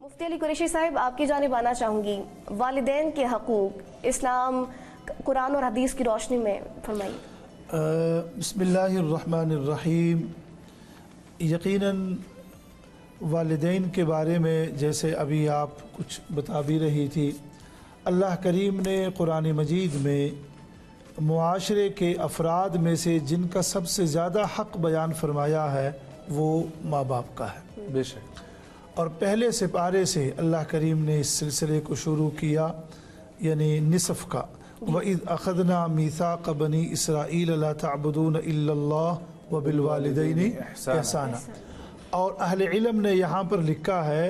मुफ्ती अली कुरैशी साहब, आपकी जानिब आना चाहूँगी। वालिदैन के हकूक़ इस्लाम, कुरान और हदीस की रोशनी में फरमाइए। बिस्मिल्लाहिर्रहमानिर्रहीम। यकीनन वालिदैन के बारे में जैसे अभी आप कुछ बता भी रही थी, अल्लाह करीम ने कुरान मजीद में मुआशरे के अफराद में से जिनका सबसे ज़्यादा हक़ बयान फरमाया है वो माँ बाप का है। बेशक। और पहले सिपारे से अल्लाह करीम ने इस सिलसिले को शुरू किया, यानी निसफ़ का। वइज़ अख़ज़ना मीसाक़ बनी इसराईल ला तअबुदून इल्लल्लाह व बिल वालिदैनि इहसाना। और अहले इल्म ने यहाँ पर लिखा है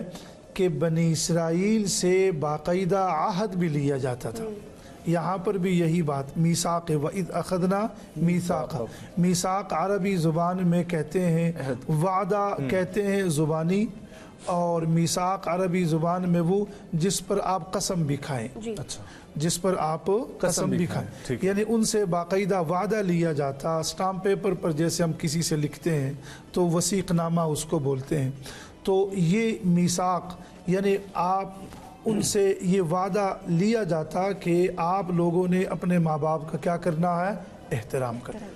कि बनी इसराईल से बाकायदा आहद भी लिया जाता था। यहाँ पर भी यही बात मीसाक़, वइज़ अख़ज़ना मीसाक़। मीसाक़ अरबी ज़ुबान में कहते हैं वादा, कहते हैं ज़ुबानी, और मीसाक़ अरबी ज़ुबान में वो जिस पर आप कसम भी खाएं। अच्छा, जिस पर आप कसम भी खाएं, यानी उनसे बाकायदा वादा लिया जाता। स्टाम्प पेपर पर जैसे हम किसी से लिखते हैं तो वसीक़नामा उसको बोलते हैं। तो ये मीसाक़ यानी आप उनसे ये वादा लिया जाता कि आप लोगों ने अपने माँ बाप का क्या करना है, एहतराम करना।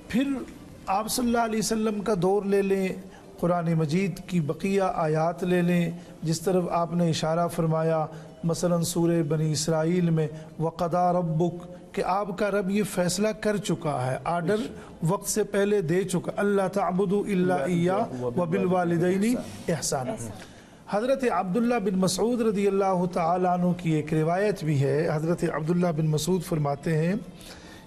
फिर आप सल्लल्लाहु अलैहि वसल्लम का दौर ले लें, कुरान मजीद की बकिया आयात ले लें, जिस तरफ आपने इशारा फरमाया मसलन सूरे बनी इसराइल में वक़दा रब्बुक, कि आपका रब ये फ़ैसला कर चुका है, आर्डर वक्त से पहले दे चुका, अल्ला ताबुदू इल्ला इय्या व बिल वालिदैनि इहसाना। हज़रत अब्दुल्ला बिन मसूद रदी अल्लाह तआला अन्हु की एक रिवायत भी है। हज़रत अब्दुल्ला बिन मसूद फरमाते हैं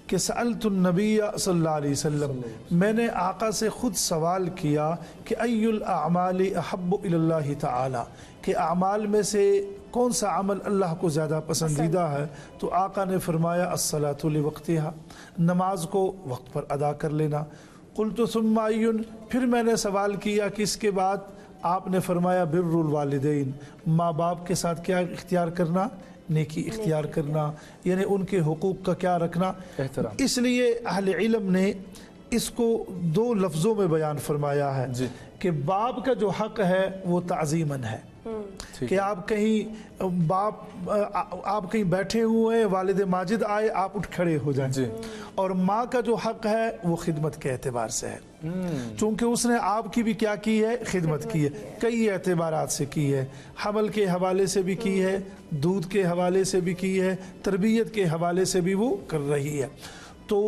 कि सअलतुन नबी सल्लल्लाहु अलैहि वसल्लम, मैंने आका से ख़ुद सवाल किया कि अय्युल अअमाली अहब्बु इलल्लाहि तआला, कि अमाल में से कौन सा अमल अल्लाह को ज़्यादा पसंदीदा है। तो आका ने फरमाया अस्सलातु लिवक्तिहा, नमाज को वक्त पर अदा कर लेना। क़ुल्तु सुम्मा अय्युन, फिर मैंने सवाल किया कि इसके बाद आपने फरमाया बिर्रुल वालिदैन, माँ बाप के साथ क्या इख्तियार करना, नेकी इख्तियार करना, यानी उनके हुकूक का क्या रखना, एहतराम। इसलिए अहले इल्म ने इसको दो लफ्ज़ों में बयान फरमाया है कि बाप का जो हक़ है वो ताज़ीमन है, कि आप कहीं आप कहीं बैठे हुए हैं, वालिद माजिद आए, आप उठ खड़े हो जाएं। और माँ का जो हक़ है वो खिदमत के एतबार से है, चूँकि उसने आपकी भी क्या की है, खिदमत की है, कई एतबारात से की है। हमल के हवाले से भी की है, दूध के हवाले से भी की है, तरबियत के हवाले से भी वो कर रही है। तो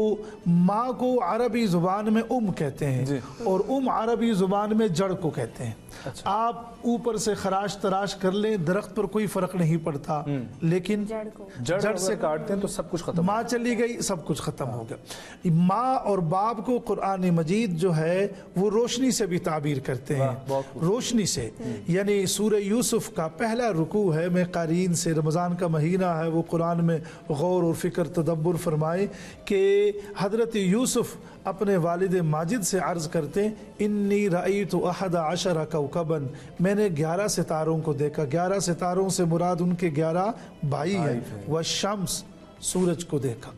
माँ को अरबी ज़ुबान में कहते हैं, और अरबी ज़ुबान में जड़ को कहते हैं। अच्छा। आप ऊपर से खराश तराश कर लें, दरख्त पर कोई फ़र्क नहीं पड़ता, लेकिन जड़ से काटते हैं तो सब कुछ ख़त्म, माँ चली गई सब कुछ ख़त्म हो गया। माँ और बाप को कुरान मजीद जो है वो रोशनी से भी ताबीर करते हैं, रोशनी से। यानी सूरह यूसुफ का पहला रुकू है, मैं क़ारीन से, रमज़ान का महीना है, वो कुरान में गौर और फ़िक्र तदब्बुर फरमाए कि हज़रत यूसुफ अपने वालिद माजिद से अर्ज़ करते हैं, इन्नी रअयतु अहदा अशरा कौकबन, मैंने 11 सितारों को देखा। 11 सितारों से मुराद उनके 11 भाई हैं। व शम्स, सूरज को देखा।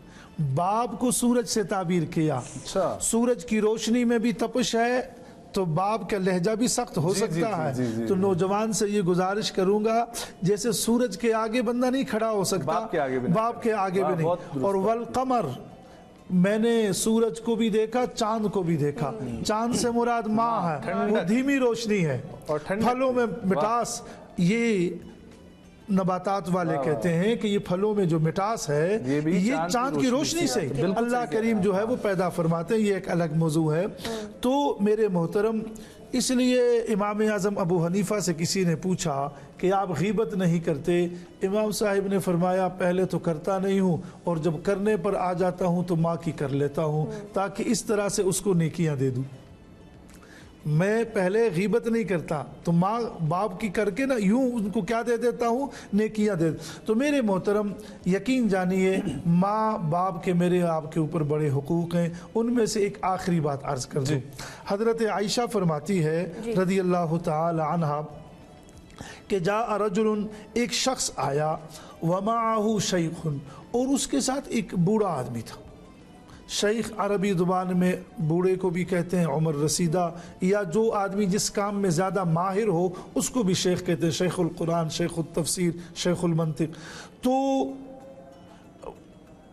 बाप को सूरज से ताबीर किया। अच्छा। सूरज की रोशनी में भी तपश है, तो बाप का लहजा भी सख्त हो सकता है। तो नौजवान से ये गुजारिश करूंगा, जैसे सूरज के आगे बंदा नहीं खड़ा हो सकता, बाप के आगे भी नहीं। और वल कमर, मैंने सूरज को भी देखा, चांद को भी देखा। चांद से मुराद माँ है, वो धीमी रोशनी है, और फलों में मिठास। ये नबातात वाले कहते हैं कि ये फलों में जो मिठास है ये चांद की रोशनी से अल्लाह करीम जो है वो पैदा फरमाते हैं। ये एक अलग मौजू है। तो मेरे मोहतरम, इसलिए इमाम आज़म अबू हनीफ़ा से किसी ने पूछा कि आप गीबत नहीं करते। इमाम साहिब ने फरमाया पहले तो करता नहीं हूँ, और जब करने पर आ जाता हूँ तो माँ की कर लेता हूँ, ताकि इस तरह से उसको नेकियाँ दे दूँ। मैं पहले गीबत नहीं करता तो माँ बाप की करके ना यूं उनको क्या दे देता हूँ, नेकियां दे। तो मेरे मोहतरम यकीन जानिए, माँ बाप के मेरे आपके ऊपर बड़े हुकूक हैं। उनमें से एक आखिरी बात अर्ज़ कर दूँ। हज़रत आयशा फरमाती है रज़ी अल्लाह तआला अन्हा कि जा रजुलन, एक शख्स आया, व माअहु शैख़ुन, और उसके साथ एक बूढ़ा आदमी था। शेख अरबी ज़ुबान में बूढ़े को भी कहते हैं उमर रसीदा, या जो आदमी जिस काम में ज़्यादा माहिर हो उसको भी शेख कहते हैं, शेखुल कुरान, शेखुल तफसीर, शेखुल मंतिक। तो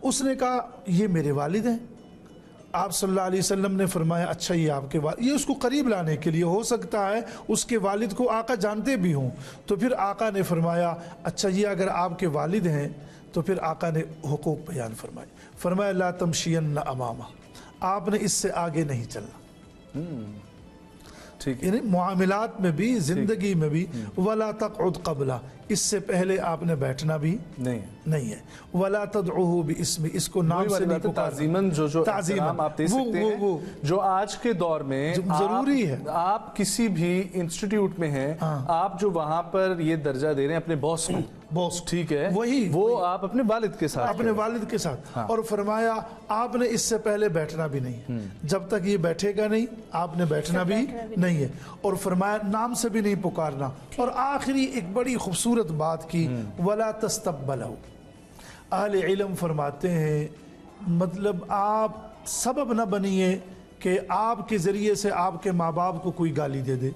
उसने कहा ये मेरे वालिद हैं। आप सल्लल्लाहु अलैहि वसल्लम ने फरमाया अच्छा ये आपके वालिद, ये उसको करीब लाने के लिए, हो सकता है उसके वालिद को आका जानते भी हों। तो फिर आका ने फरमाया अच्छा ये अगर आपके वालिद हैं तो फिर आका ने हुकूक बयान फरमाया ला तमशियन अमामा, आपने इससे आगे नहीं चलना। ठीक है, यानी मुआमिलात में भी, जिंदगी में भी, वला तक़उद क़ब्ला, इससे पहले आपने बैठना भी नहीं है। वला तदउहु बिइस्मी, इसको नाम से नहीं पुकारना। ताज़ीमन जो ताज़ीमन आप दे सकते हैं, जो आज के दौर में जरूरी है। आप किसी भी इंस्टीट्यूट में हैं, आप जो वहां पर ये दर्जा दे रहे हैं अपने बॉस को, बॉस ठीक है, वही आप अपने वालिद के साथ, अपने वालिद के साथ। हाँ। और फरमाया आपने इससे पहले बैठना भी नहीं, जब तक ये बैठेगा नहीं आपने बैठना भी नहीं है। और फरमाया नाम से भी नहीं पुकारना। और आखिरी एक बड़ी खूबसूरत बात की, वला तस्तब्बलहु, अहले इल्म फरमाते हैं मतलब आप सबब न बनिए कि आपके ज़रिए से आपके माँ बाप को कोई गाली दे दे।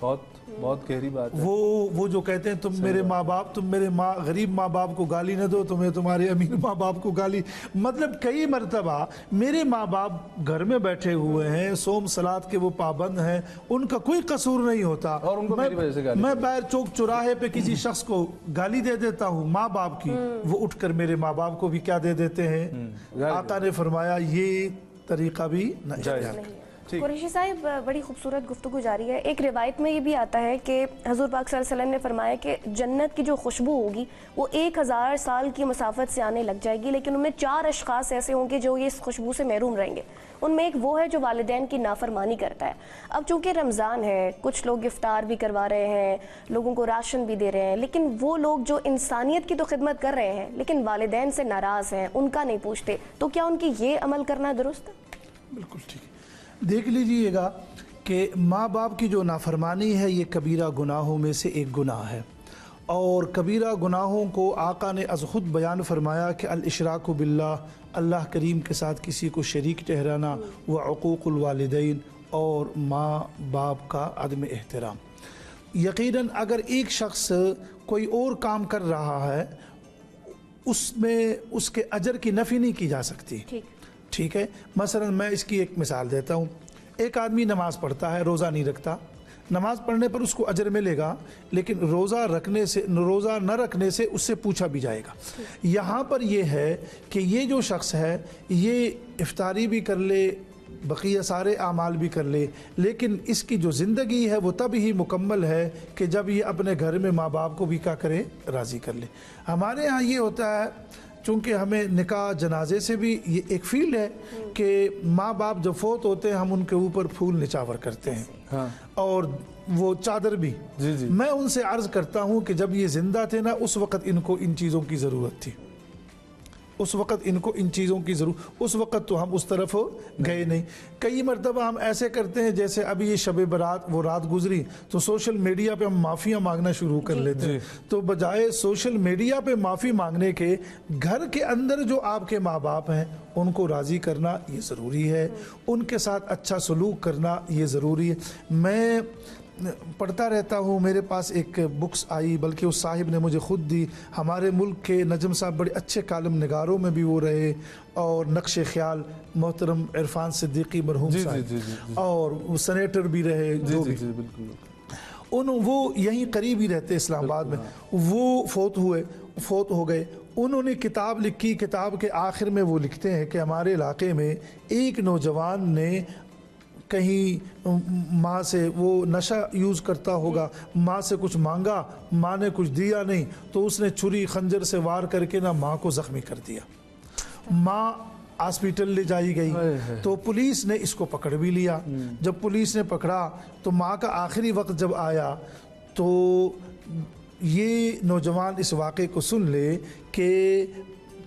बहुत गहरी बात है। वो जो कहते हैं तुम मेरे माँ बाप, तुम मेरे गरीब माँ बाप को गाली न दो, तुम्हें तुम्हारे अमीर माँ बाप को गाली। मतलब कई मरतबा मेरे माँ बाप घर में बैठे हुए हैं, सोम सलात के वो पाबंद हैं, उनको कोई कसूर नहीं होता, और उनको मेरी वजह से गाली, मैं बाहर चौक चौराहे पे किसी शख्स को गाली दे देता हूँ माँ बाप की, वो उठकर मेरे माँ बाप को भी क्या दे देते हैं। आका ने फरमाया ये तरीका भी नहीं। कुरैशी साहब बड़ी खूबसूरत गुफ्तगू जारी है। एक रिवायत में ये भी आता है कि हजूर पाक सल्लल्लाहु अलैहि वसल्लम ने फरमाया कि जन्नत की जो खुशबू होगी वो 1000 साल की मसाफत से आने लग जाएगी, लेकिन उनमें 4 अशखास ऐसे होंगे जो ये इस खुशबू से महरूम रहेंगे। उनमें एक वो है जो वालिदैन की नाफरमानी करता है। अब चूंकि रमज़ान है, कुछ लोग इफ्तार भी करवा रहे हैं, लोगों को राशन भी दे रहे हैं, लेकिन वो लोग जो इंसानियत की तो खिदमत कर रहे हैं लेकिन वालिदैन से नाराज़ हैं, उनका नहीं पूछते, तो क्या उनकी ये अमल करना दुरुस्त है? बिल्कुल ठीक है। देख लीजिएगा कि माँ बाप की जो नाफरमानी है ये कबीरा गुनाहों में से एक गुनाह है, और कबीरा गुनाहों को आका ने अज़ खुद बयान फरमाया कि अल इशराकु बिल्लाह, अल्लाह करीम के साथ किसी को शरीक ठहराना, व उक़ूक़ुल वालिदैन, और माँ बाप का अदम एहतराम। यकीनन अगर एक शख्स कोई और काम कर रहा है उसमें उसके अजर की नफ़ी नहीं की जा सकती। ठीक है, मसलन मैं इसकी एक मिसाल देता हूँ। एक आदमी नमाज़ पढ़ता है, रोज़ा नहीं रखता, नमाज़ पढ़ने पर उसको अजर मिलेगा, लेकिन रोज़ा न रखने से उससे पूछा भी जाएगा। यहाँ पर यह है कि ये जो शख्स है ये इफ्तारी भी कर ले, बकिया सारे आमाल भी कर ले, लेकिन इसकी जो ज़िंदगी है वो तब ही मुकम्मल है कि जब ये अपने घर में माँ बाप को भी क्या करे, राज़ी कर ले। हमारे यहाँ ये होता है, चूँकि हमें निकाह जनाजे से भी ये एक फील्ड है कि माँ बाप जब फोत होते हैं हम उनके ऊपर फूल निछावर करते हैं। हाँ। और वो चादर भी। जी। मैं उनसे अर्ज़ करता हूँ कि जब ये ज़िंदा थे ना उस वक़्त इनको इन चीज़ों की ज़रूरत थी, उस वक़्त इनको इन चीज़ों की ज़रूरत, उस वक़्त तो हम उस तरफ गए नहीं। कई मरतबा हम ऐसे करते हैं जैसे अभी ये शब बारात वो रात गुजरी तो सोशल मीडिया पे हम माफ़ियाँ मांगना शुरू कर लेते हैं। तो बजाय सोशल मीडिया पे माफ़ी मांगने के घर के अंदर जो आपके माँ बाप हैं उनको राज़ी करना ये ज़रूरी है, उनके साथ अच्छा सलूक करना ये ज़रूरी है। मैं पढ़ता रहता हूँ, मेरे पास एक बुक्स आई, बल्कि उस साहिब ने मुझे ख़ुद दी। हमारे मुल्क के नजम साहब बड़े अच्छे कालम निगारों में भी वो रहे, और नक्श ख्याल मोहतरम इरफान सिद्दीकी मरहूम साहब, और वो सेनेटर भी रहे, जो भी वो यहीं करीब ही रहते इस्लामाबाद में। वो फोत हो गए। उन्होंने किताब लिखी, किताब के आखिर में वो लिखते हैं कि हमारे इलाके में एक नौजवान ने कहीं माँ से, वो नशा यूज़ करता होगा, माँ से कुछ मांगा, माँ ने कुछ दिया नहीं तो उसने छुरी खंजर से वार करके ना माँ को ज़ख्मी कर दिया। माँ हॉस्पिटल ले जाई गई तो पुलिस ने इसको पकड़ भी लिया। जब पुलिस ने पकड़ा तो माँ का आखिरी वक्त जब आया तो ये नौजवान इस वाक़े को सुन ले कि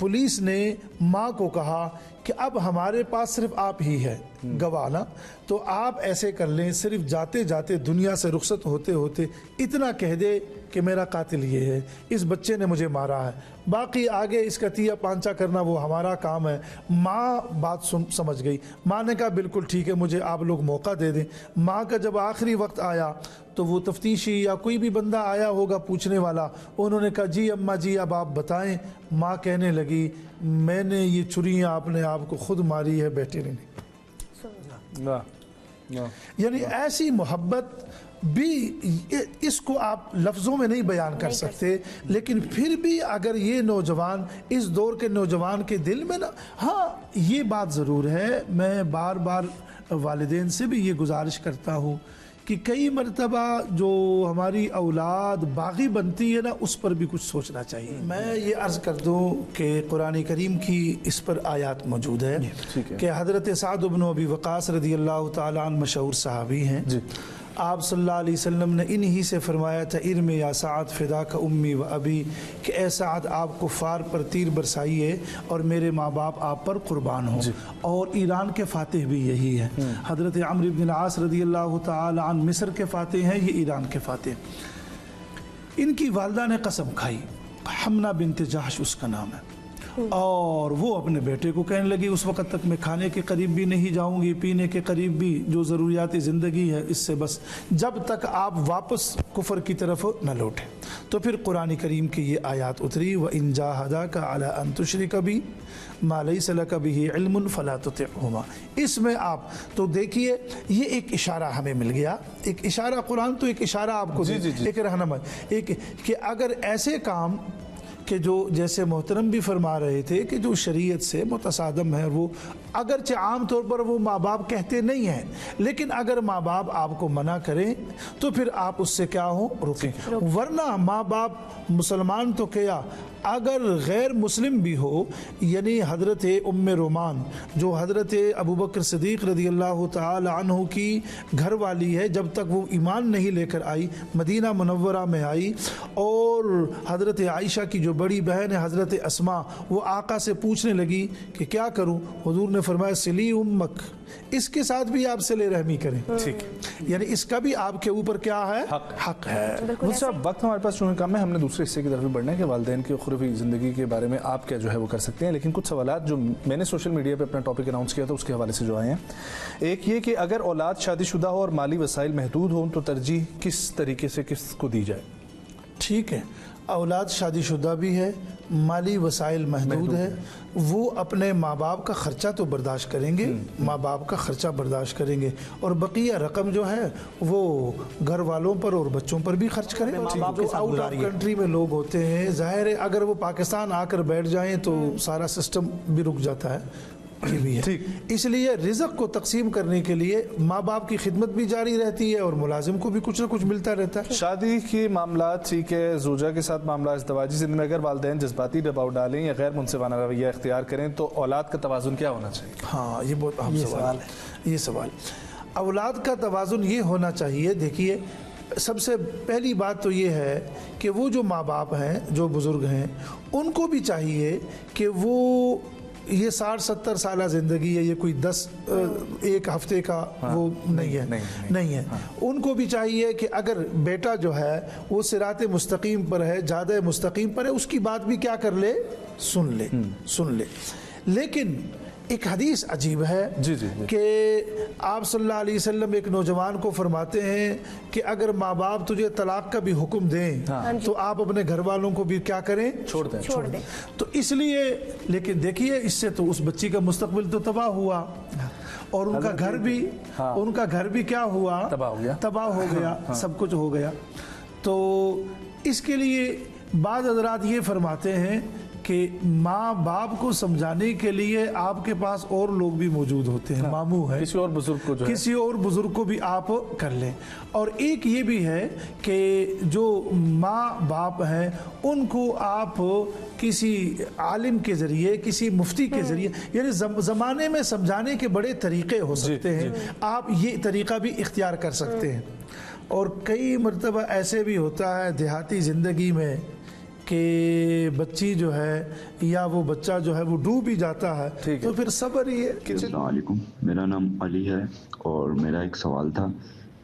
पुलिस ने माँ को कहा कि अब हमारे पास सिर्फ आप ही है, गवाना, तो आप ऐसे कर लें, सिर्फ जाते जाते दुनिया से रुखसत होते होते इतना कह दे कि मेरा कातिल ये है, इस बच्चे ने मुझे मारा है, बाकी आगे इसका तिया पांचा करना वो हमारा काम है। माँ बात समझ गई, माँ ने कहा बिल्कुल ठीक है, मुझे आप लोग मौका दे दें। माँ का जब आखिरी वक्त आया तो वो तफ्तीशी या कोई भी बंदा आया होगा पूछने वाला, उन्होंने कहा जी अम्मा जी अब आप बताएं। माँ कहने लगी मैंने ये छुरियाँ अपने आप को खुद मारी है, बेटे ने नहीं। यानी ऐसी मोहब्बत भी, इसको आप लफ्ज़ों में नहीं बयान कर सकते, लेकिन फिर भी अगर ये नौजवान, इस दौर के नौजवान के दिल में ना, हाँ ये बात ज़रूर है, मैं बार बार वालिदैन से भी ये गुजारिश करता हूँ कि कई मरतबा जो हमारी औलाद बागी बनती है ना, उस पर भी कुछ सोचना चाहिए। मैं ये अर्ज़ कर दूँ कि कुरान करीम की इस पर आयत मौजूद है कि हज़रत साद इब्न अबी वक़ास रज़ी अल्लाह तआला अन्हु मशहूर सहाबी हैं, आप सल्लल्लाहु अलैहि वसल्लम ने इन्हीं से फरमाया था इर्म या साद फिदा का उम्मी व अबी, कि ए साद आप कुफ़ार पर तीर बरसाइए और मेरे माँ बाप आप पर कुर्बान हो। और ईरान के फ़ातिह भी यही है, हज़रत अम्र इब्न आस रज़ी अल्लाह तआला अन्हु मिस्र के फ़ातिह हैं, ये ईरान के फ़ातिह। इनकी वालदा ने कसम खाई, हमना बिन्त जहश उसका नाम है, और वो अपने बेटे को कहने लगी उस वक़्त तक मैं खाने के करीब भी नहीं जाऊंगी, पीने के करीब भी, जो ज़रूरियाती ज़िंदगी है इससे बस, जब तक आप वापस कुफर की तरफ न लौटें। तो फिर कुरान करीम की ये आयत उतरी, व इन जाहदाका अला अन तुशरिक बी मा लैसा लका बिही इल्मुन फला तुतिअहुमा। इसमें आप तो देखिए ये एक इशारा हमें मिल गया, एक इशारा, कुरान तो एक इशारा आपको एक रहनुमा, एक कि अगर ऐसे काम कि जो जैसे मोहतरम भी फरमा रहे थे कि जो शरीयत से मुतसादम है, वो अगरचे आम तौर पर वो माँ बाप कहते नहीं हैं, लेकिन अगर माँ बाप आपको मना करें तो फिर आप उससे क्या हो, रुकें। वरना माँ बाप मुसलमान तो क्या, अगर गैर मुस्लिम भी हो, यानी हज़रत उम्मे रोमान जो हज़रत अबू बकर सिद्दीक़ रज़ी अल्लाह तआला अन्हु की घर वाली है, जब तक वो ईमान नहीं लेकर आई, मदीना मुनव्वरा में आई, और हज़रत आयशा की जो बड़ी बहन है हज़रत अस्मा, वो आका से पूछने लगी कि क्या करूं, हुजूर ने फरमाया सिली उम्मक, इसके साथ भी आप सिले रहमी करें, ठीक, यानी इसका भी आपके ऊपर क्या है, हक है। वक्त हमारे पास चूँकि कम है, हमने दूसरे हिस्से की तरफ भी बढ़ना है कि वालिदैन की खुरफी ज़िंदगी के बारे में आप क्या जो है वो कर सकते हैं, लेकिन कुछ सवालात जो मैंने सोशल मीडिया पे अपना टॉपिक अनाउंस किया था उसके हवाले से जो आए हैं। एक ये कि अगर औलाद शादीशुदा हो और माली वसाइल महदूद हो तो तरजीह किस तरीके से किसको दी जाए? ठीक है, औलाद शादीशुदा भी है, माली वसाइल महदूद है, वो अपने माँ बाप का ख़र्चा तो बर्दाश्त करेंगे, माँ बाप का ख़र्चा बर्दाश्त करेंगे, और बकिया रकम जो है वो घर वालों पर और बच्चों पर भी खर्च करें। जो आउट ऑफ कंट्री में लोग होते हैं, ज़ाहिर है अगर वो पाकिस्तान आकर बैठ जाएं तो सारा सिस्टम भी रुक जाता है, ये भी है। ठीक, इसलिए रिज़्क़ को तकसीम करने के लिए माँ बाप की खिदमत भी जारी रहती है और मुलाजिम को भी कुछ ना कुछ मिलता रहता है। शादी के मामला ठीक है, ज़ौजा के साथ मामला इज़्दिवाजी ज़िंदगी में अगर वालिदैन जज्बाती दबाव डालें या गैर मुनसिफाना रवैया इख्तियार करें तो औलाद का तवाज़ुन क्या होना चाहिए? हाँ, ये बहुत अहम सवाल है। ये सवाल, औलाद का तवाज़ुन ये होना चाहिए, देखिए सबसे पहली बात तो ये है कि वो जो माँ बाप हैं, जो बुज़ुर्ग हैं, उनको भी चाहिए कि वो ये 60-70 साल ज़िंदगी है, ये कोई 1 हफ्ते का वो नहीं है। उनको भी चाहिए कि अगर बेटा जो है वो सिरात मुस्तकीम पर है, ज़्यादा मुस्तकीम पर है, उसकी बात भी क्या कर ले, सुन ले। लेकिन एक हदीस अजीब है कि आप सल्लल्लाहु अलैहि वसल्लम एक नौजवान को फरमाते हैं कि अगर माँ बाप तुझे तलाक का भी हुक्म दें तो आप अपने घर वालों को भी क्या करें, छोड़ दें। तो इसलिए, लेकिन देखिए इससे तो उस बच्ची का मुस्तकबिल तो तबाह हुआ और उनका घर भी क्या हुआ, तबाह हो गया, सब कुछ हो गया। तो इसके लिए बाद हज़रात ये फरमाते हैं कि माँ बाप को समझाने के लिए आपके पास और लोग भी मौजूद होते हैं, मामू है, किसी और बुजुर्ग को भी आप कर लें। और एक ये भी है कि जो माँ बाप हैं उनको आप किसी आलिम के ज़रिए, किसी मुफ्ती के ज़रिए, यानी ज़माने में समझाने के बड़े तरीक़े हो सकते हैं, आप ये तरीक़ा भी इख्तियार कर सकते हैं। और कई मरतबा ऐसे भी होता है देहाती ज़िंदगी में کہ بچی جو ہے یا وہ بچہ جو ہے وہ ڈوب ہی جاتا ہے تو پھر صبر ہی ہے. السلام علیکم، میرا نام علی ہے اور میرا ایک سوال تھا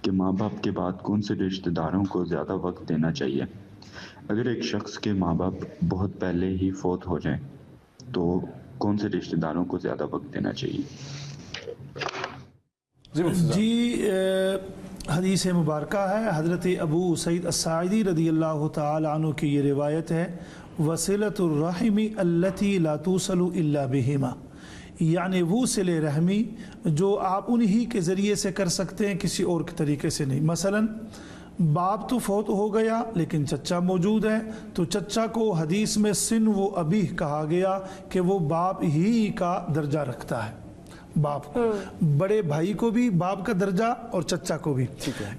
کہ ماں باپ کے بعد کون سے رشتہ داروں کو زیادہ وقت دینا چاہیے؟ اگر ایک شخص کے ماں باپ بہت پہلے ہی فوت ہو جائیں تو کون سے رشتہ داروں کو زیادہ وقت دینا چاہیے؟ جی حدیث مبارکہ ہے، حضرت ابو سعید الساعدی رضی اللہ تعالی عنہ کی یہ روایت ہے، وصلۃ الرحم التي لا توصل الا بهما، یعنی وہ صلہ رحمی جو آپ انہی کے ذریعے سے کر سکتے ہیں، کسی اور کے طریقے سے نہیں. مثلا باپ تو فوت ہو گیا لیکن چچا موجود ہے تو چچا کو حدیث میں سن و ابی کہا گیا کہ وہ باپ ہی کا درجہ رکھتا ہے. باپ بڑے بھائی کو بھی باپ کا درجہ اور چچا کو بھی.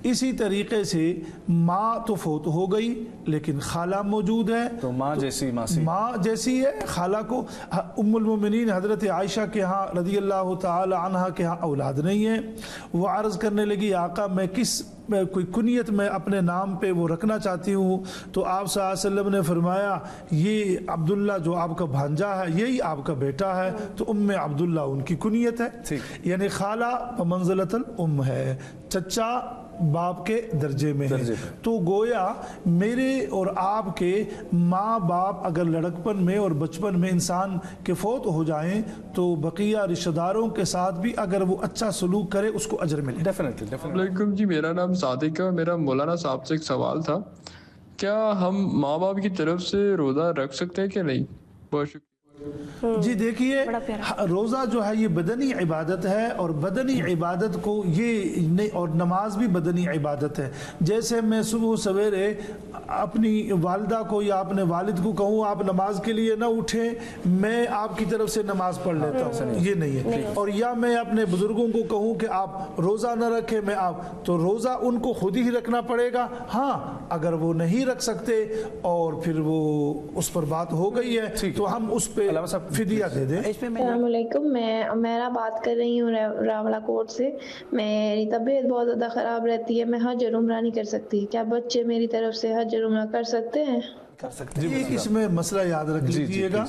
اسی طریقے سے ماں تو فوت ہو گئی لیکن خالہ موجود ہے تو ماں جیسی ہے. خالہ کو ام المومنین حضرت عائشہ کے ہاں رضی اللہ تعالی عنہ کے ہاں اولاد نہیں ہے. وہ عرض کرنے لگی آقا میں کوئی کنیت میں اپنے نام پہ وہ رکھنا چاہتی ہوں تو آپ صلی اللہ علیہ وسلم نے فرمایا یہ عبداللہ جو آپ کا بھانجا ہے یہی آپ کا بیٹا ہے تو ام عبداللہ ان کی کنیت ہے. یعنی خالہ بمنزلۃ الام ہے، چچا باپ کے درجے میں ہے. تو گویا میرے اور آپ کے ماں باپ اگر لڑکپن میں اور بچپن میں انسان کے فوت ہو جائیں تو بقیہ رشتہ داروں کے ساتھ بھی اگر وہ اچھا سلوک کرے اس کو اجر ملے. السلام علیکم جی، میرا نام صادق ہے. میرا مولانا صاحب سے ایک سوال تھا، کیا ہم ماں باپ کی طرف سے روزہ رکھ سکتے ہیں کہ نہیں؟ بہت شکریہ. جی دیکھیے روزہ جو ہے یہ بدنی عبادت ہے اور بدنی عبادت کو یہ اور نماز بھی بدنی عبادت ہے. جیسے میں صبح سویرے اپنی والدہ کو یا اپنے والد کو کہوں آپ نماز کے لیے نہ اٹھیں، میں آپ کی طرف سے نماز پڑھ لیتا ہوں، یہ نہیں ہے. اور یا میں اپنے بزرگوں کو کہوں کہ آپ روزہ نہ رکھیں، میں تو روزہ ان کو خود ہی رکھنا پڑے گا. ہاں اگر وہ نہیں رکھ سکتے اور پھر وہ اس پر بات ہو گئی ہے تو ہم اس پہ فدیہ دے دیں. السلام علیکم، میں بات کر رہی ہوں راولہ کوٹ سے. میری طبیعت بہت زیادہ خراب رہتی ہے، میں حج اور عمرہ نہیں کر سکتی، کیا بچے میری طرف سے حج اور عمرہ کر سکتے ہیں؟ جی اس میں مسئلہ یاد رکھ لیجیے گا،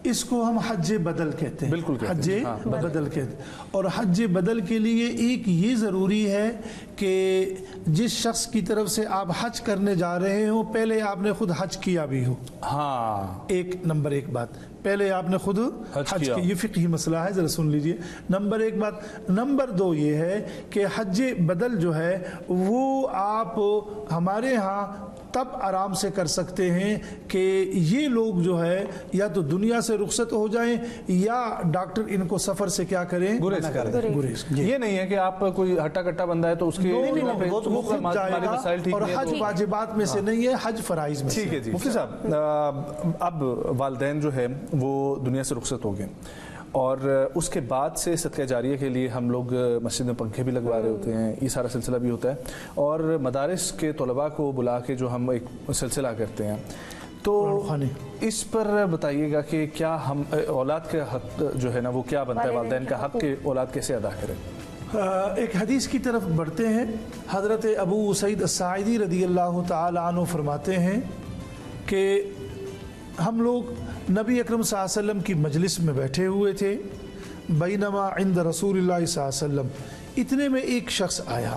اس کو ہم حج بدل کہتے ہیں. بالکل حج بدل کہتے ہیں. اور حج بدل کے لیے ایک یہ ضروری ہے کہ جس شخص کی طرف سے آپ حج کرنے جا رہے ہو پہلے آپ نے خود حج کیا بھی ہو. ایک نمبر ایک بات، پہلے آپ نے خود حج کیا. یہ فقہی مسئلہ ہے، ذرا سن لیجئے. نمبر ایک بات. نمبر دو یہ ہے کہ حج بدل جو ہے وہ آپ ہمارے ہاں تب آرام سے کر سکتے ہیں کہ یہ لوگ جو ہے یا تو دنیا سے رخصت ہو جائیں یا ڈاکٹر ان کو سفر سے کیا کریں، گریز. یہ نہیں ہے کہ آپ کوئی ہٹا کٹا بندہ ہے تو اس کے وہ خود جائے گا. اور حج واجبات میں سے نہیں ہے، حج فرائض میں. ٹھیک ہے جی. مفتی صاحب اب والدین جو ہے وہ دنیا سے رخصت ہو گئے اور اس کے بعد سے صدقہ جاریہ کے لیے ہم لوگ مسجد میں پنکھے بھی لگوا رہے ہوتے ہیں، یہ سارا سلسلہ بھی ہوتا ہے اور مدارس کے طلباء کو بلا کے جو ہم ایک سلسلہ کرتے ہیں. تو اس پر بتائیے گا کہ کیا ہم اولاد کا حق جو ہے نا وہ کیا بنتا ہے، والدین کا حق کہ اولاد کیسے ادا کریں؟ ایک حدیث کی طرف بڑھتے ہیں. حضرت ابو سعید الساعدی رضی اللہ تعالی عنہ فرماتے ہیں کہ ہم لوگ نبی اکرم صلی اللہ علیہ وسلم کی مجلس میں بیٹھے ہوئے تھے، بینما عند رسول اللہ صلی اللہ علیہ وسلم. اتنے میں ایک شخص آیا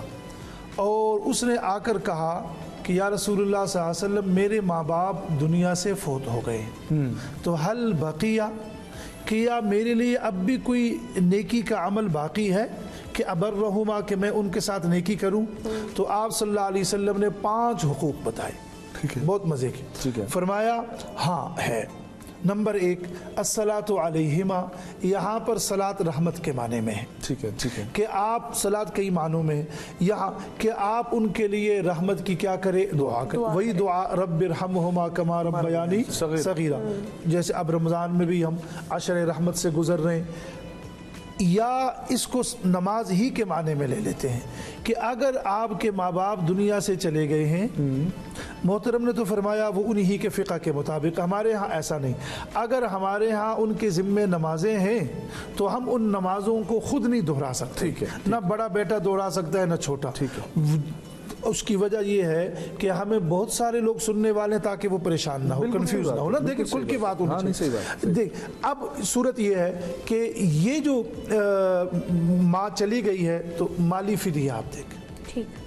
اور اس نے آ کر کہا کہ یا رسول اللہ صلی اللہ علیہ وسلم میرے ماں باپ دنیا سے فوت ہو گئے تو حل بقیہ، کیا میرے لیے اب بھی کوئی نیکی کا عمل باقی ہے کہ ابرہما، کہ میں ان کے ساتھ نیکی کروں؟ تو آپ صلی اللہ علیہ وسلم نے 5 حقوق بتائے. بہت مزے کی. فرمایا ہاں ہے. نمبر 1 الصلاۃ علیہما، یہاں پر صلاۃ رحمت کے معنی میں ہے. ٹھیک ہے کہ آپ صلاۃ کئی معنوں میں یہاں کہ آپ ان کے لیے رحمت کی کیا کرے، دعا کرے. وہی دعا رب ارحمہما کما ربیانی صغیرا، جیسے اب رمضان میں بھی ہم عشر رحمت سے گزر رہے ہیں. یا اس کو نماز ہی کے معنی میں لے لیتے ہیں کہ اگر آپ کے ماں باپ دنیا سے چلے گئے ہیں، محترم نے تو فرمایا وہ انہی کے فقہ کے مطابق. ہمارے ہاں ایسا نہیں. اگر ہمارے ہاں ان کے ذمے نمازیں ہیں تو ہم ان نمازوں کو خود نہیں دہرا سکتے. نہ بڑا بیٹا دہرا سکتا ہے نہ چھوٹا. उसकी वजह ये है कि हमें बहुत सारे लोग सुनने वाले हैं ताकि वो परेशान ना हो, कंफ्यूज ना हो ना। देखिए खुल की बात होनी चाहिए। देख अब सूरत ये है कि ये जो माँ चली गई है तो माली फिदिया आप देखें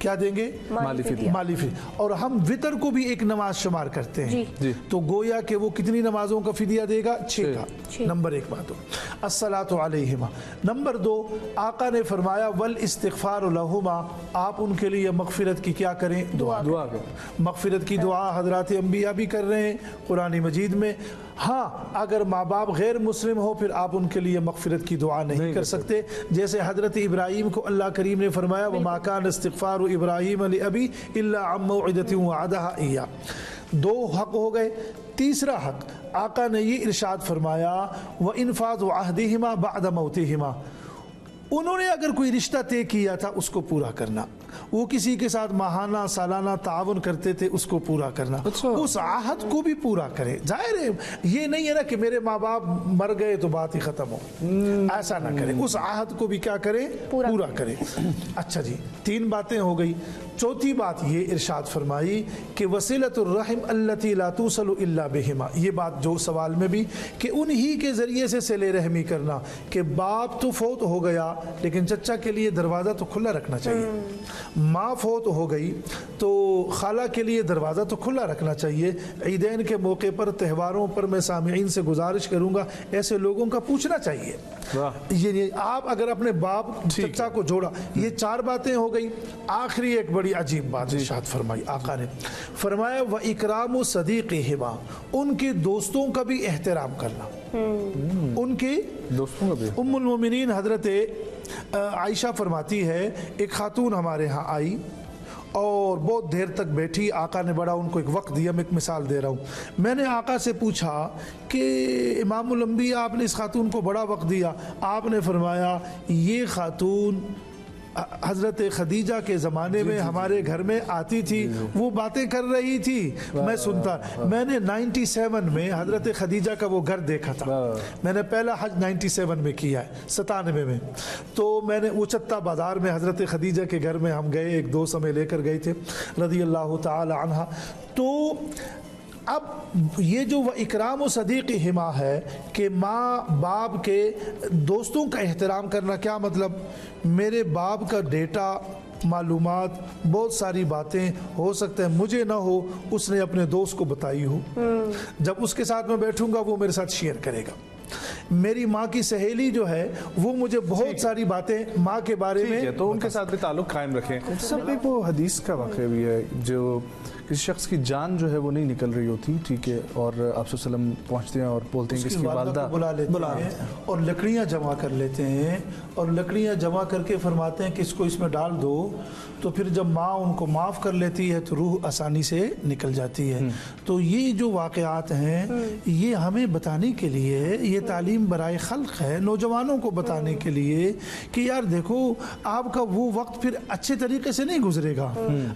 क्या देंगे, माली फिदिया। और हम वितर को भी एक नमाज शुमार करते हैं जी। तो गोया कि वो कितनी नमाजों का फिदिया देगा, 6 का। नंबर 1 बात हो। अस्सलातु अलैहिमा। नंबर 2, आका ने फरमाया वल इस्तिगफार लहुमा, आप उनके लिए मगफिरत की क्या करें, दुआ करें। मगफिरत की दुआ हजरात अंबिया भी कर रहे हैं कुरान मजीद में। हाँ, अगर माँ बाप गैर मुस्लिम हो फिर आप उनके लिए मगफिरत की दुआ नहीं कर सकते। जैसे हजरत इब्राहीम को अल्लाह करीम ने फरमाया वमा कान इस्तिगफारु इब्राहीम लिअबी इल्ला अन मौइदतिन वअदहा इय्या। 2 हक हो गए। तीसरा हक आका ने ये इरशाद फरमाया व इनफाज़ु अहदिहिमा बअद मौतिहिमा, उन्होंने अगर कोई रिश्ता तय किया था उसको पूरा करना। वो किसी के साथ माहाना सालाना तावन करते थे उसको पूरा करना। उस आहद को भी पूरा करें। जाहिर है ये नहीं है ना कि मेरे माँ बाप मर गए तो बात ही खत्म हो, ऐसा ना करें। उस आहद को भी क्या करें, पूरा करें। अच्छा जी, 3 बातें हो गई। चौथी बात ये इरशाद फरमाई कि वसीलतुर रहम अल्लती ला तुसलु इल्ला बिहिमा, ये बात जो सवाल में भी कि उन्हीं के जरिए से सिले रहमी करना, कि बाप तो फौत हो गया लेकिन चचा के लिए दरवाज़ा तो खुला रखना चाहिए। माँ फौत हो गई तो खाला के लिए दरवाज़ा तो खुला रखना चाहिए। ईदैन के मौके पर, त्योहारों पर मैं सामीईन से गुजारिश करूँगा ऐसे लोगों का पूछना चाहिए। ये आप अगर अपने बाप चचा को जोड़ा, ये 4 बातें हो गई। आखिरी एक बड़ी अजीब बात इरशाद फरमाई आका ने, फरमाया व इकराम सदीक़िहिमा, उनके दोस्तों का भी एहतराम करना। उनके दोस्तों का भी। उम्मुल मोमिनीन हजरत आयशा फरमाती है एक खातून हमारे यहाँ आई और बहुत देर तक बैठी। आका ने बड़ा उनको एक वक्त दिया। मैं एक मिसाल दे रहा हूँ। मैंने आका से पूछा कि इमामुल अंबिया आपने इस खातून को बड़ा वक्त दिया। आपने फरमाया ये खातून हज़रत खदीजा के ज़माने में हमारे घर में आती थी, वो बातें कर रही थी, मैं सुनता। मैंने 97 में हज़रत खदीजा का वो घर देखा था। मैंने पहला हज 97 में किया है, 97 में। तो मैंने उचत्ता बाज़ार में हज़रत खदीजा के घर में हम गए, एक दोस्त हमें लेकर गए थे रज़ी अल्लाह ताला अन्हा। तो अब ये जो व इकराम व सदीक़िहिमा है कि माँ बाप के दोस्तों का एहतराम करना, क्या मतलब, मेरे बाप का डेटा मालूमात बहुत सारी बातें हो सकता है मुझे ना हो, उसने अपने दोस्त को बताई हो। जब उसके साथ मैं बैठूंगा वो मेरे साथ शेयर करेगा। मेरी माँ की सहेली जो है वो मुझे बहुत सारी बातें माँ के बारे में, तो उनके साथ भी ताल्लुक कायम रखें। सब एक वो हदीस का वाक़या भी है, जो किसी शख्स की जान जो है वो नहीं निकल रही होती, ठीक है, और आप सल्लम पहुंचते हैं और बोलते हैं कि इसकी वालिदा बुला लेते हैं और लकड़ियां जमा कर लेते हैं, और लकड़ियां जमा करके फरमाते हैं कि इसको इसमें डाल दो। तो फिर जब माँ उनको माफ़ कर लेती है तो रूह आसानी से निकल जाती है। तो ये जो वाक़यात हैं ये हमें बताने के लिए, ये तालीम बराए खल्क है, नौजवानों को बताने के लिए कि यार देखो आपका वो वक्त फिर अच्छे तरीके से नहीं गुजरेगा।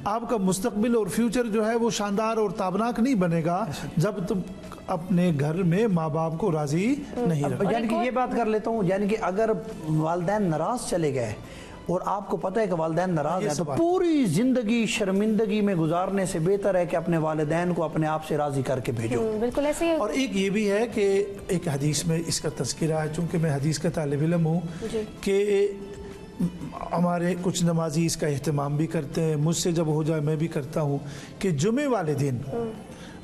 आपका मुस्तकबिल और फ्यूचर जो है वो शानदार और ताबनाक नहीं बनेगा जब तुम अपने घर में माँ बाप को राजी नहीं रखो। यानी कि ये बात कर लेता हूँ, यानी कि अगर वालिदैन नाराज चले गए और आपको पता है कि वालिदैन नाराज है तो पूरी जिंदगी शर्मिंदगी में गुजारने से बेहतर है कि अपने वालिदैन को अपने आप से राजी करके भेजो। बिल्कुल ऐसे ही। और एक ये भी है कि एक हदीस में इसका तज़किरा है, चूँकि मैं हदीस का तालिब इल्म हूँ, कि हमारे कुछ नमाजी इसका एहतमाम भी करते हैं, मुझसे जब हो जाए मैं भी करता हूँ, कि जुमे वाले दिन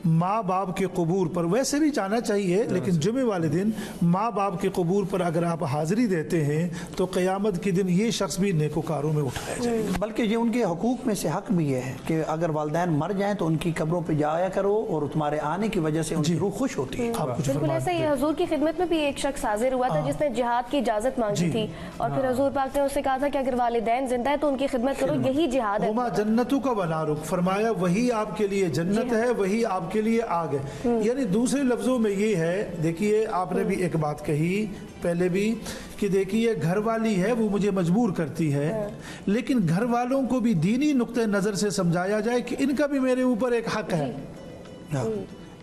माँ बाप के कबूर पर, वैसे भी जाना चाहिए लेकिन जुमे वाले दिन माँ बाप के कबूर पर अगर आप हाज़िरी देते हैं तो क़यामत के दिन ये शख्स भी नेकोकारों में उठाया जाएगा। बल्कि ये उनके हकूक़ में से हक भी है कि अगर वालिदैन मर जाएं तो उनकी कब्रों पे जाया करो और तुम्हारे आने की वजह से उनकी रूह खुश होती है। बिल्कुल ऐसा ही। हुजूर की खिदमत में भी एक शख्स हाजिर हुआ था जिसने जिहाद की इजाज़त मांगी थी, और फिर हुजूर पाक ने उससे कहा था कि अगर वालिदैन जिंदा है तो उनकी खिदमत करो, यही जिहाद है। जन्नतों का बनारुक फरमाया, वही आपके लिए जन्नत है, वही आपके लिए आग है। यानी दूसरे लफ्जों में ये है, देखिए आपने भी एक बात कही पहले भी कि देखिए घर वाली है वो मुझे मजबूर करती है, लेकिन घर वालों को भी दीनी नुक्ते नज़र से समझाया जाए कि इनका भी मेरे ऊपर एक हक है,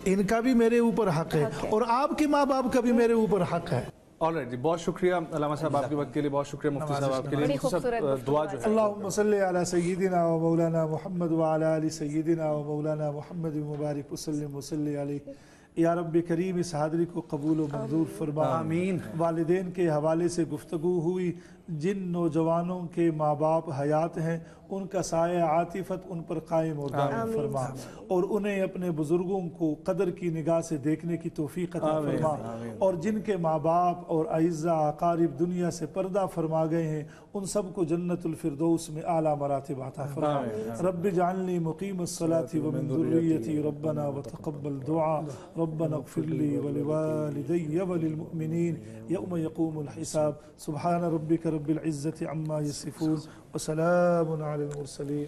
इनका भी मेरे ऊपर हक है और आपके माँ बाप का भी मेरे ऊपर हक है। ऑलराइट जी, बहुत शुक्रिया अल्लामा साहब आपके वक्त के लिए, बहुत शुक्रिया मुफ्ती साहब आपके लिए। बड़ी मुफ्ती साहब, खूबसूरत दुआ जो है अल्लाहुम्मा सल्ली अला सय्यिदिना व मौलाना मुहम्मद व अला आलि सय्यिदिना व मौलाना मुहम्मद मुबारक वसल्लम वसल्ली अलैहि। या रब्बि करीम इस हाज़री को कबूल व मंजूर फरमा। आमीन। वालिदैन के हवाले से गुफ्तगू हुई, जिन नौजवानों के माँ बाप हयात हैं उनका साया आतिफत उन पर कायम और दायम फरमा, और उन्हें अपने बुजुर्गों को कदर की निगाह से देखने की तौफीक अता फरमा, और जिनके माँ बाप और अइज़्ज़ा अकारिब दुनिया से पर्दा फरमा गए हैं उन सबको जन्नतुल फिरदौस में आला मरातिब अता फरमा। रब्बि जअलनी मुक़ीमस्सलाति व मिन ज़ुर्रिय्यती रब्बना व तक़ब्बल दुआ रब्बना इग़फ़िर ली व लिवालिदैया व लिलमुअ्मिनीन यौम यक़ूमुल हिसाब। सुब्हान रब्बिका रब्बिल इज़्ज़ति अम्मा यसिफ़ून व सलामुन अलल मुरसलीन।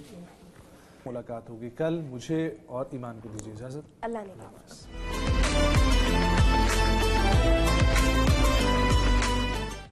मुलाकात होगी कल। मुझे और ईमान को दीजिए इजाज़त। अल्लाह ने